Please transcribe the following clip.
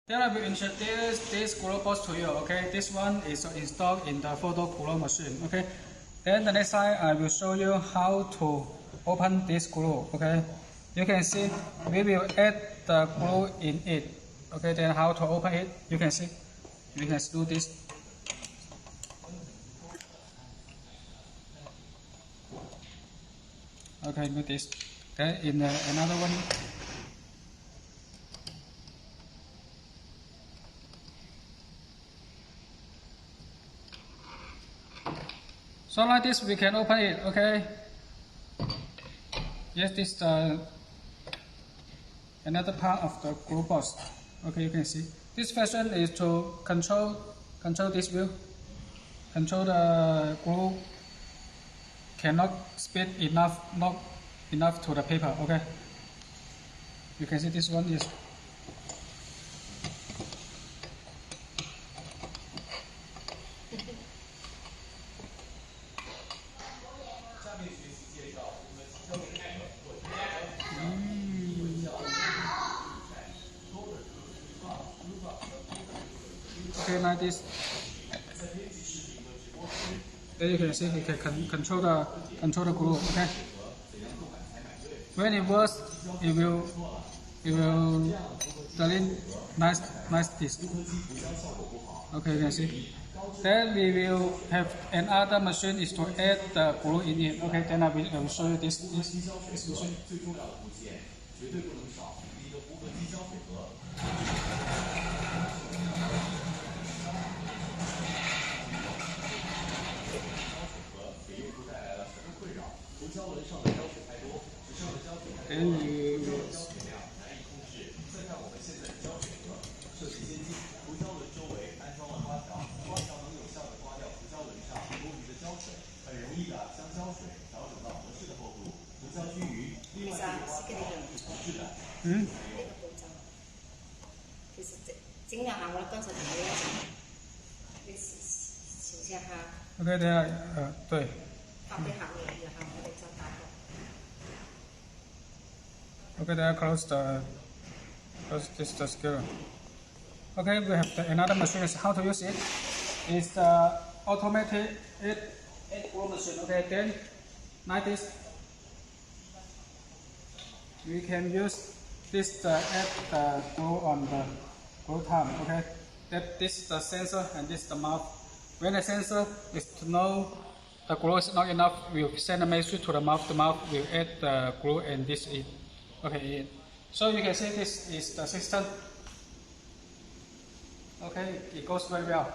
Then I will introduce this glue box to you. Okay, this one is installed in the photo glue machine. Okay, then the next slide I will show you how to open this glue. Okay, you can see we will add the glue in it. Okay, then how to open it? You can see. You can do this. Okay, do this. Okay, in another one. So like this, we can open it. Okay. Yes, this is another part of the glue box. Okay, you can see. This function is to control this wheel. Control the glue cannot speed enough, not enough to the paper. Okay. You can see this one is. Okay, like this. Then you can see you can control the glue. Okay. When it works, it will delete nice disc. Okay, you can see. Then we will have another machine is to add the glue in it. Okay, then I will show you this machine. Then you OK， 等下，对。OK， 等下 close this the screw. OK, we have another machine. Is how to use it? It's the automatic add glue machine. OK, then like this, we can use this to add the glue on the glue time. OK, that this is the sensor and this is the mouth. When the sensor is to know the glue is not enough, we'll send a message to the mouth. The mouth will add the glue and this is okay. So you can see this is the system. Okay, it goes very well.